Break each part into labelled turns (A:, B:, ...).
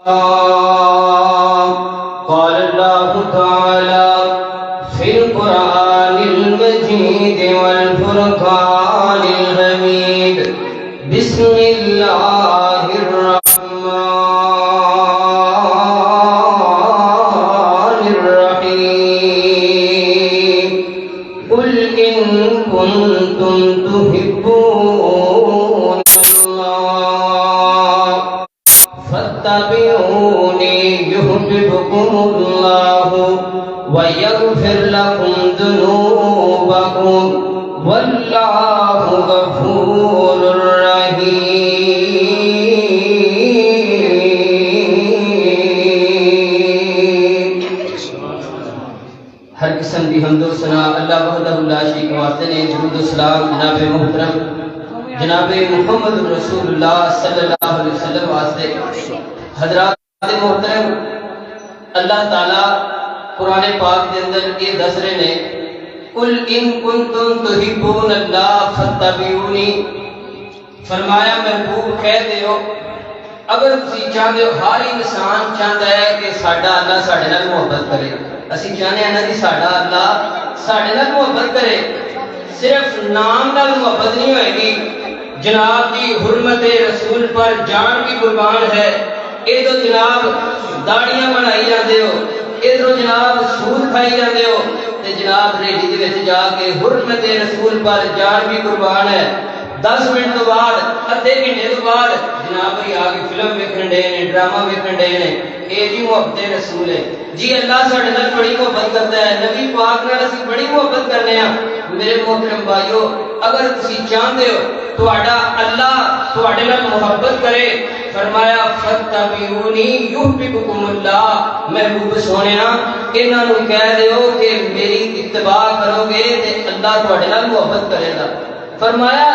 A: قال الله تعالى في القرآن المجيد والفرقان الحميد بسم الله الرحمن الرحيم قل إن كنتم تحبون الله فاتبعوني يحببكم الله ويغفر لكم ذنوبكم والله غفور رحيم۔ ہر قسم دی حمد و ثنا اللہ وحدہ لا شریک واسطے نے، درود و سلام جناب محترم جناب محمد رسول اللہ صلی اللہ علیہ وسلم واسطے۔ حضرات محترم، اللہ تعالیٰ قرآن پاک کے اندر یہ دس رہے نے، قل ان کنتم تحبون اللہ فاتبعونی، فرمایا محبوب کہہ دیو اگر تسی چاہتے ہو، ہر انسان چاہتا ہے کہ ساڈا اللہ ساڈے نال محبت کرے۔ اسی چاہتے ہیں نا کہ ساڈا اللہ ساڈے نال محبت کرے، صرف نام نال محبت نہیں ہوئے گی۔ جناب کی حرمت رسول پر جان بھی قربان ہے، ادھر جناب داڑیاں بنائی جاندے ہو، ادھر جناب سود کھائی جاندے ہو، تے جناب ریڈی دے وچ جا کے حرمت رسول پر جان بھی قربان ہے۔ 10 منٹ تو بعد ادھے گھنٹے تو بعد جناب یہ آگے فلم ویکھن ڈے نے، ڈرامہ ویکھن ڈے نے، اے جی محبت رسول ہے جی۔ اللہ ساڈے نال بڑی محبت کرتا ہے، نبی پاک نال اسی بڑی محبت کرنے ہاں۔ میرے محترم بھائیو، اگر تسی چاہتے ہو تہاڈا اللہ تہاڈے نال محبت کرے، فرمایا فاتبعونی یحببکم اللہ، محبوب سونیا انہاں نوں کہہ دیو کہ میری اتباع کرو گے تے اللہ تہاڈے نال محبت کرے گا۔ فرمایا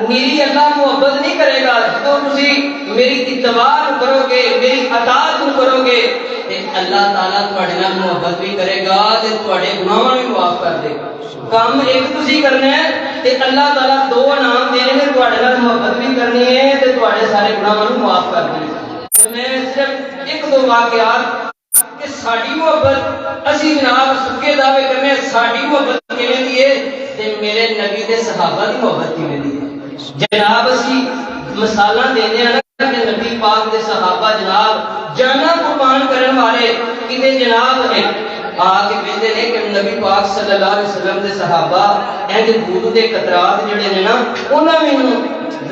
A: میری اللہ محبت نہیں کرے گا جدوں تسی میری اتباع کرو گے، میری اطاعت کرو گے تے اللہ تعالیٰ تہاڈے نال محبت بھی کرے گا تے تہاڈے گناہ بھی معاف کر دے گا۔ کام ایک تسی کرنا ہے تے اللہ تعالیٰ 2 انعام دینے میں تہاڈے نال محبت بھی کرنی ہے تے تہاڈے سارے گناہاں نوں معاف کر دینے۔ میں صرف 1-2 واقعات کہ ساڈی محبت اسی جناب سکے دعوے کرنے ساڈی محبت کیویں دی ہے تے میرے نبی دے صحابہ دی محبت کیویں دی ہے۔ جناب اسی مثالاں دیندے ہیں کہ نبی پاک دے صحابہ جناب جاناں قربان کرن والے کتے جناب ہیں آگے کہندے نے کہ نبی پاک صلی اللہ علیہ وسلم دے صحابہ اینج دودھ دے قطرات جڑے نے نا انہاں وچ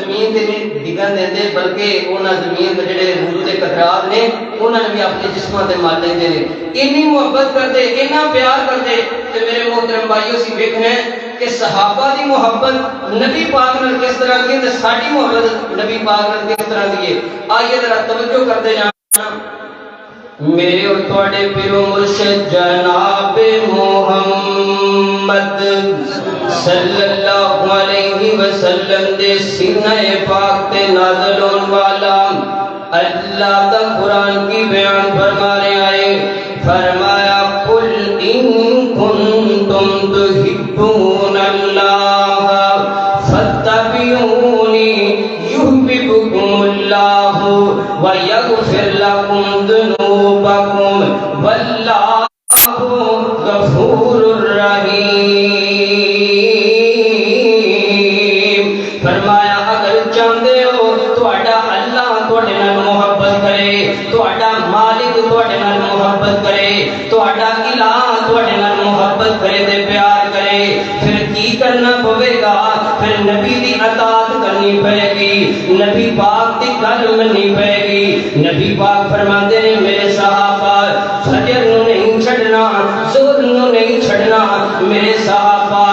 A: زمین تے نہیں ڈگن دیندے بلکہ انہاں زمین تے جڑے دودھ دے قطرات نے انہاں نے بھی اپنے جسماں تے مل لیندے نے۔ اتنی محبت کردے، اتنا پیار کردے تے میرے محترم بھائیو سی ویکھنا ہے کہ صحابہ دی محبت نبی پاک نال کس طرح کی تے ساڈی محبت نبی پاک نال کس طرح دی ہے۔ آئیے ذرا توجہ کرتے جانا۔ میرے اور تواڈے پیرو مرشد جناب محمد صلی اللہ علیہ وسلم دے سینہ پاک تے نازل ہون والا اللہ کا قرآن کی بیان فرما رہے آئے، فرمایا قل ان کنتم تحبون اللہ فاتبعونی یحببکم اللہ ویغفر لکم ذنوبکم واللہ غفور رحیم۔ فرمایا اگر چاہتے ہو تہاڈا اللہ تہاڈے نال محبت کرے، تہاڈا مالک تہاڈے نال محبت کرے، تہاڈا الہ تہاڈے نال محبت کرے تے پیار کرے، پھر کی کرنا پوے گا؟ پھر نبی دی اطاعت کرنی پئے گی، نبی پاک دی گل مننی پئے گی۔ نبی پاک فرماندے نے میرے صحابہ فجر نوں نہیں چھڈنا، ظہر نوں نہیں چھڈنا، میرے صحابہ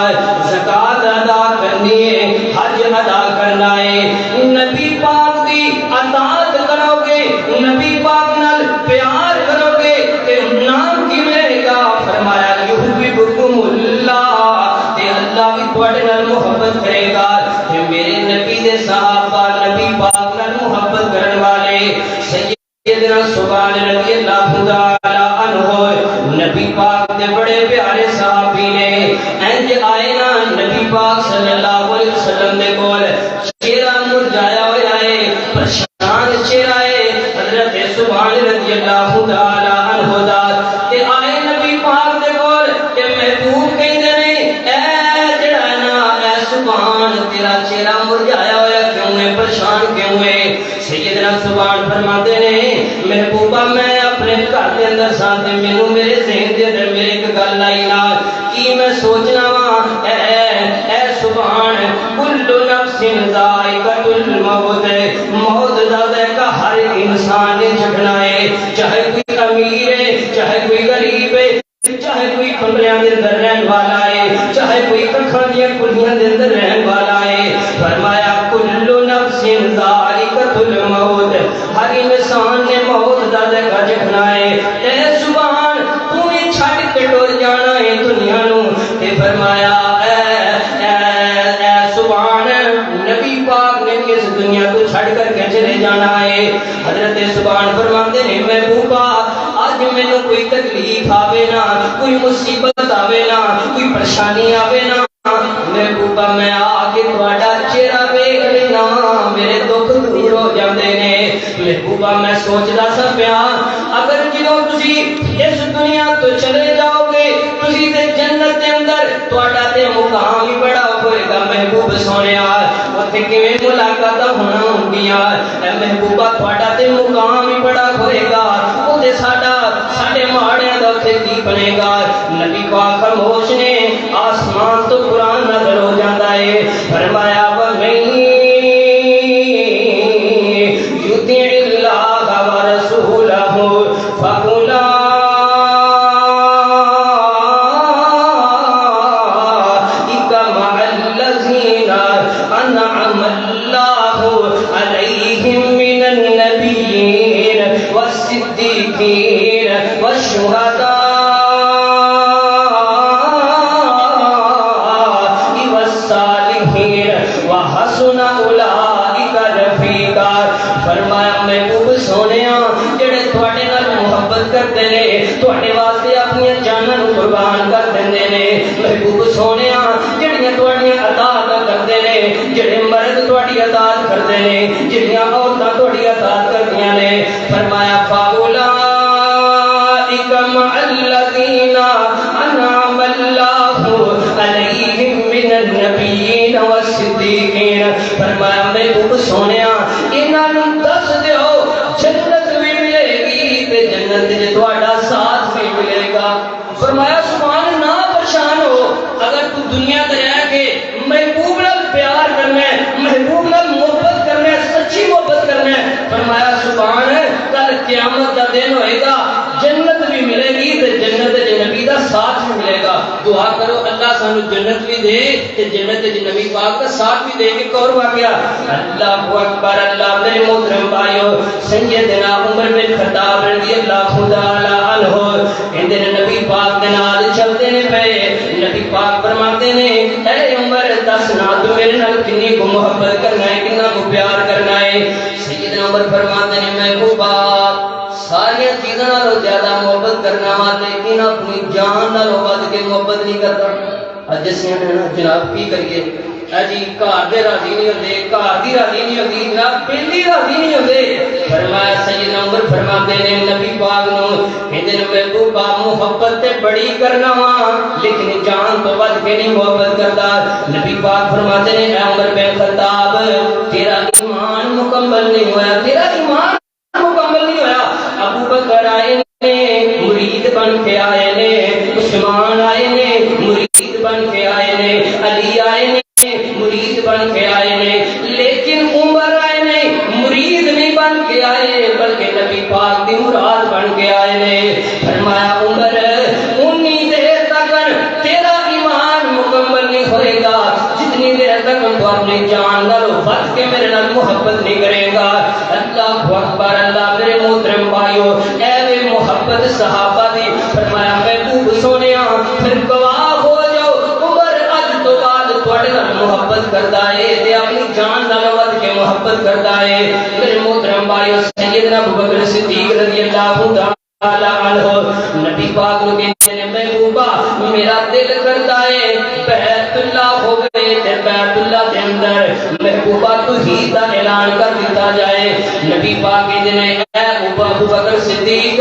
A: زکات ادا کرنی ہے، حج ادا کرنا ہے، نبی پاک دی اطاعت کرو گے، نبی پاک نال پیار کرو گے تے نام کی ملے گا؟ فرمایا یحببکم اللہ، تے اللہ بھی تواڈے نال محبت کرے گا۔ تے میرے نبی دے صحابہ نبی پاک نال محبت کرن والے سیدنا سبحان رضی اللہ تعالی عنہ نبی پاک دے بڑے پیارے صحابی نے انج آئے نا نبی پاک صلی اللہ علیہ وسلم دے کول چہرہ مرجھایا ہوا ہے، پریشان چہرہ ہے، حضرت سبحان اللہ تعالی عنہ دا تے آئے نبی پاک دے کول تے محبوب کہندے نے اے جڑا نا اے سبحان تیرا چہرہ مرجھایا ہویا کیوں ہے پریشان کیوں ہے سیدنا سبحان فرماتے نے محبوبہ میں اپنے گھر دے اندر ساں تے مینوں میرے ذہن دے اندر میرے ایک گل آئی نا کی میں سوچنا وا اے سبحان کل نفس ذائقۃ الموت موت دا ذائقہ ہر انسان نے چکھنا ہے چاہے کوئی امیر ہے چاہے کوئی غریب ہے چاہے کوئی کمریاں دے اندر رہن والا ہے چاہے کوئی ککھاں دیاں کلیاں دے اندر رہن والا ہے فرمایا کل نفس ذائقۃ الموت ہر انسان نے موت دا ذائقہ چکھنا ہے اے سبحان تو ہی چھڈ کے ٹر جانا ہے دنیا نو تے فرمایا اے سبحان نبی پاک نے اس دنیا کو چھڈ کر کے چلے جانا ہے حضرت سبحان فرماتے ہیں محبوبہ آج مینوں کوئی تکلیف آوے نا کوئی مصیبت آوے نا کوئی پریشانی آوے نا محبوبہ میں آ کے تہاڈا چہرہ ویکھ لینا میرے دکھ دور ہو جاندے نے محبوبہ میں سوچدا سا پیا اگر جدوں تسی اس دنیا تو چلے جاؤ گے تسی تے جنت دے اندر تہاڈا تے مقام ہی بڑا ہوئے گا محبوب سونیا اوتھے کیویں ملاقاتاں ہونا ہوندیاں اے محبوبہ تہاڈا تے مقام ہی بڑا ہوئے گا اوتے ساڈے ماڑیاں دا اوتھے کی بنے گا نبی پاک خاموش نے آسمان تو قرآن نظر ہو جاتا ہے فرمایا وَمَن يُطِعِ اللَّهَ وَرَسُولَهُ فَأُولَٰئِكَ مَعَ الَّذِينَ أَنْعَمَ اللَّهُ عَلَيْهِم مِّنَ النَّبِيِّينَ وَالصِّدِّيقِينَ وَالشُّهَدَاءِ وَحَسُنَ أُولَٰئِكَ رَفِیقًا فرمایا محبوب سونیا جڑے تواڈے نال محبت کردے نے تواڈے واسطے اپنی جاناں نوں قربان کر دیندے نے محبوب سونیا جڑیاں تواڈیاں اطاعت کردے نے جڑے مرد تواڈی اطاعت کردے نے جڑیاں عورتاں تواڈی اطاعت کردیاں نے فرمایا فَأُولَٰئِكَ مَعَ الَّذِينَ أَنْعَمَ اللَّهُ عَلَيْهِم مِّنَ النَّبِيِّينَ وَالصِّدِّيقِينَ فرمایا محبوب سونیا انہاں نوں دس دیو جنت بھی ملے گی تے جنت وچ تہاڈا ساتھ بھی ملے گا فرمایا سبحان نہ پریشان ہو اگر تو دنیا تے رہ کے محبوب نال پیار کرنا ہے محبوب نال محبت کرنا ہے سچی محبت کرنا ہے فرمایا سبحان کل قیامت دا دن ہوئے گا جنت بھی ملے گی تے جنت وچ نبی دا ساتھ بھی ملے گا دعا کرو اللہ سانو جنت بھی دے تے جنت وچ نبی پاک دا ساتھ بھی دے کہ اور واقعہ اللہ اکبر اللہ میرے محترم بھائیو سیدنا عمر بن خطاب رضی اللہ تعالی عنہ کہندے نے نبی پاک دے نال چلدے نے پے نبی پاک فرماتے نے اے عمر دس نا تو میرے نال کنی کو محبت کرنا ہے کتنا کو پیار کرنا ہے سیدنا عمر فرماتے نے محبوبہ ساری چیزاں نالوں زیادہ محبت کرنا وا لیکن اپنی جان نالوں ود کے محبت نہیں کرتا اج اسیں جناب کی کریے جی گھر دے راضی نہیں ہوندے گھر دی راضی نہیں ہوندی جناب بیلی راضی نہیں ہوندے فرمایا سیدنا عمر فرماتے نے نبی پاک نو کہندے نے محبوبہ محبت تے بڑی کرنا وا لیکن جان تو ود کے نہیں محبت کرتا نبی پاک فرماتے نے اے عمر بن خطاب تیرا ایمان مکمل نہیں ہویا تیرا ایمان مکمل نہیں ہویا ابو بکر آئے نے مرید بن کے آئے نے عثمان آئے نے مرید بن کے آئے نے علی آئے نے مرید بن کے آئے نے لیکن عمر آئے نے مرید نہیں بن کے آئے بلکہ نبی پاک دی مراد بن کے آئے نے فرمایا عمر انی دیر تک تیرا ایمان مکمل نہیں ہوئے گا جتنی دیر تک تو اپنی جان نالوں ود کے میرے نال محبت نہیں کرے گا اللہ اکبر اللہ میرے محترم بھائیو اے محبت صحابہ دی فرمایا محبوب سونیا پھر گواہ ہو جاؤ عمر اج تو بعد تواڈے نال محبت کردا ہے تے اپنی جان نال ود کے محبت کردا ہے میرے محترم بھائیو سیدنا ابوبکر صدیق رضی اللہ تعالی عنہ نبی پاک نو کہندے نے محبوبہ میرا دل کردا ہے بیت اللہ ہو تے بیت اللہ کے اندر محبوبہ توحید کا اعلان کر دیتا جائے. نبی پاک کہتے ہیں اے ابو بکر صدیق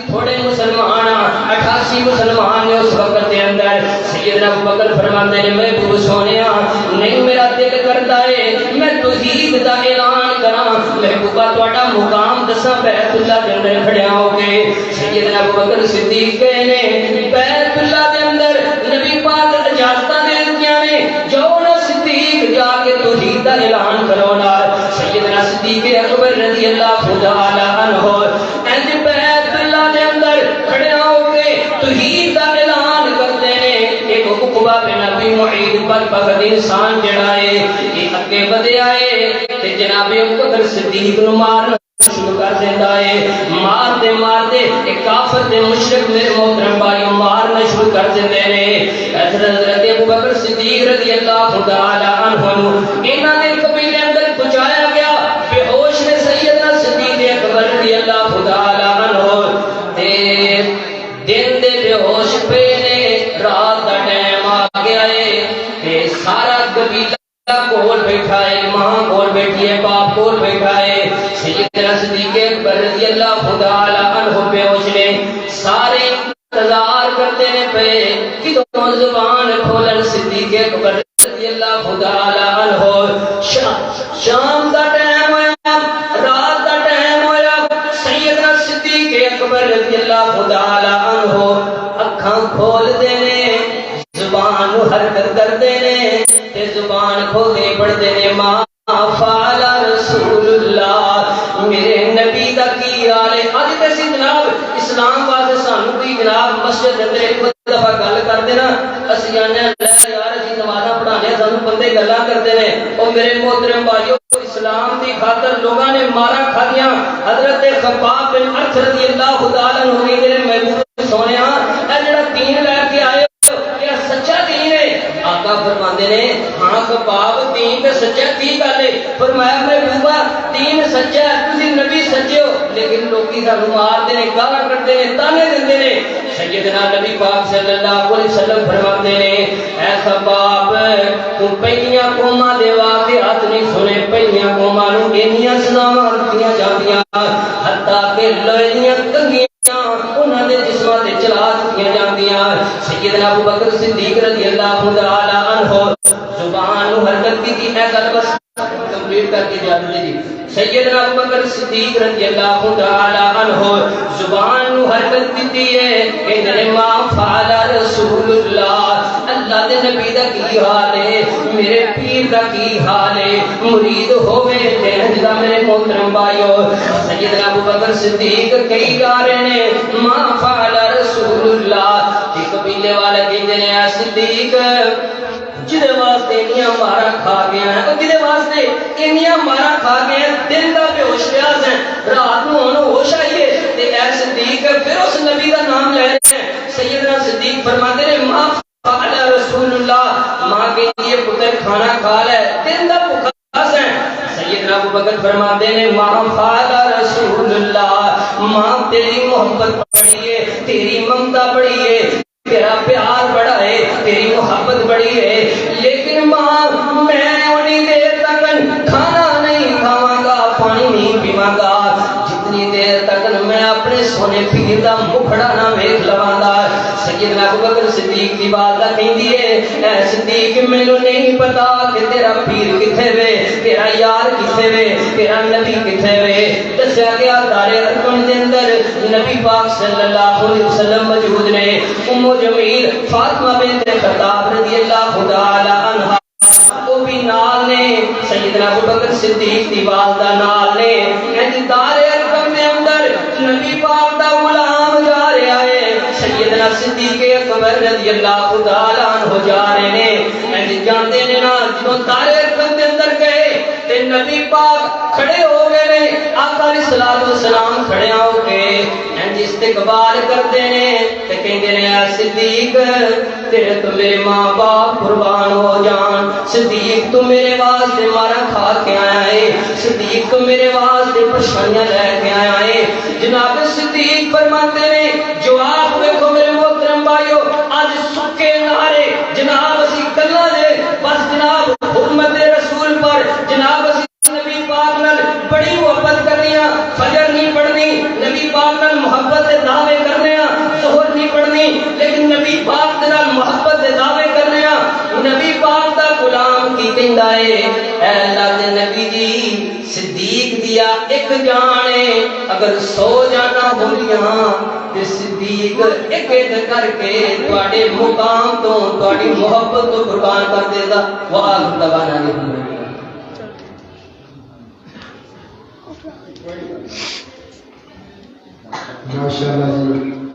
A: تھوڑے مسلمان 88 مسلمان نے اس وقت کے اندر. سیدنا ابو بکر فرماتے ہیں محبوب سونیا نہیں میرا دل کرتا ہے میں توحید دا اعلان کراں. محبوبہ تہاڈا مقام دساں بیت اللہ کے اندر کھڑیا ہو کے. سیدنا ابو بکر صدیق نے بیت اللہ کے اندر نبی پاک اجازت دے دتیاں نے جاؤ نا صدیق جا کے توحید دا اعلان کرو نا. سیدنا صدیق اکبر رضی اللہ تعالی عنہ انج بیت اللہ کے اندر کھڑے ہو کے توحید دا اعلان کرتے ہیں. ایک عقبہ بن ابی معیط پر بخت انسان جڑا ہے یہ اگے بدے آئے تے جناب ابو بکر صدیق نو مارنا شروع کر دیتا ہے. مارتے مارتے ایک کافر تے مشرک میرے محترم بھائیوں مارنا شروع کر دیتے ہیں. حضرت ابو بکر صدیق رضی اللہ تعالی عنہ انہاں دے قبیلے اندر پہنچایا گیا. بے ہوش میں سیدنا صدیق اکبر رضی اللہ تعالی عنہ تے دن دے بے ہوش پے نے رات دا ٹائم آ گیا ہے تے سارا قبیلہ کول بیٹھا ہے ماں کول بیٹھی ہے باپ کول بیٹھا ہے. سیدنا صدیق اکبر رضی اللہ تعالی عنہ بے ہوش نے سارے انتظار کرتے نے پے کہ تو زبان کھولن. صدیق اکبر رضی اللہ تعالی عنہ شام دا ٹائم ہویا رات دا ٹائم ہویا. سیدنا صدیق اکبر رضی اللہ تعالی عنہ اکھاں کھول دے نے زبان حرکت کر دے نے تے زبان کھولے پڑھتے نے ما فعل رسول اللہ میرے نبی دا کی حال ہے. اج تے سی جناب اسلام واسطے سانو کوئی جناب مسجد اندر ایک دفعہ گل کر دینا اسی جانے لے یار اسی نمازاں پڑھانے سانو بندے گلاں کرتے ہیں. او میرے محترم بھائیو اسلام دی خاطر لوگاں نے مارا کھادیاں. حضرت خباب بن ارث رضی اللہ تعالی عنہ نے میرے محبوب سونیا اے جڑا دین لے کے آئے کیا سچا دین ہے؟ آقا فرماندے نے ہاں خباب دین تے سچا کی گل ہے. فرمایا محبوبہ دین سچا ہے تسی نبی سچے ہو لیکن لوکی سانو مار دے نے گالاں کڈتے نے تانے دیندے نے. سیدنا نبی پاک صلی اللہ علیہ وسلم فرماتے نے اے خباب تو پہلیاں قوماں دے واقعات نہیں سنے. پہلیاں قوماں نوں انیاں سزاواں دتیاں جاندیاں حتیٰ کہ لوہیاں کنگیاں انہاں دے جسماں تے چلا دتیاں جاندیاں. سیدنا ابو بکر صدیق رضی اللہ تعالی عنہ زبان نوں حرکت کی اے گل بس کمپلیٹ کر کے جا دے جی. سیدنا ابو بکر صدیق رضی اللہ تعالی عنہ زبان نو حرکت دیتی ہے کہ ما فعل رسول اللہ اللہ دے نبی دا کی حال ہے میرے پیر دا کی حال ہے مرید ہوے تے جدا میرے محترم بھائیو. سیدنا ابو بکر صدیق کئی جا رہے نے ما فعل رسول اللہ تے قبیلے والے کہندے نے اے صدیق جدے واسطے انیاں مارا کھا گیا ہے جدے واسطے انیاں مارا کھا گیا ہے دل دا بے ہوش پیاس ہے رات نو ہن ہوش آئیے تے اے صدیق پھر اس نبی دا نام لے رہے ہیں. سیدنا صدیق فرماتے ہیں ما فعل رسول اللہ ماں کے لیے پتر کھانا کھا لے دل دا بھوکا ہے. سیدنا ابو بکر فرماتے ہیں ما فعل رسول اللہ ماں تیری محبت بڑی ہے تیری ممتا بڑی ہے تیرا پیار بڑا ہے تیری محبت بڑی ہے لیکن ماں میں انہی دیر تک کھانا نہیں کھاواں گا پانی نہیں پیواں گا جتنی دیر تک میں اپنے سونے پیر دا مکھڑا نہ ویکھ لواں گا. سیدنا ابو بکر صدیق دی بات کہندی ہے اے صدیق مینوں نہیں پتا کہ تیرا پیر کتھے وے تیرا یار کتھے وے تیرا نبی کتھے وے. دسیا گیا دار ارقم دے اندر نبی پاک صلی اللہ علیہ وسلم موجود نے. ام جمیل فاطمہ بنت خطاب رضی اللہ تعالی عنہا وہ بھی نال نے سیدنا ابو بکر صدیق دی والدہ نال نے. دار ارقم دے اندر نبی پاک دا غلام جا رہا ہے سیدنا صدیق اکبر رضی اللہ تعالی عنہ جا رہے نے جانتے نے نا جدوں دار ارقم دے اندر گئے تے نبی پاک کھڑے ہو گئے نے آقا علیہ الصلوۃ والسلام کھڑے ہو کے استقبال کرتے نے تے کہندے نے اے صدیق تیرے تو میرے ماں باپ قربان ہو جان صدیق تو میرے واسطے مارا کھا کے آیا ہے صدیق تو میرے واسطے پریشانیاں لے کے آیا ہے. جناب صدیق فرماتے نے جواب دیکھو میرے محترم بھائیو اج سکے نعرے جناب اسی گلاں دے نہیں، لیکن نبی پاک دے نال محبت دے دعوے کرنے ہاں۔ نبی پاک دا غلام کی کہندا ہے، اے اللہ دے نبی جی صدیق دیا ایک جانے، اگر 100 جانا ہولیاں تے صدیق ایک ایک کر کے تواڈے مقام تو تواڈی محبت تو قربان کر دے گا۔ وآخر دعوانا الحمدللہ۔
B: ماشاءاللہ جی۔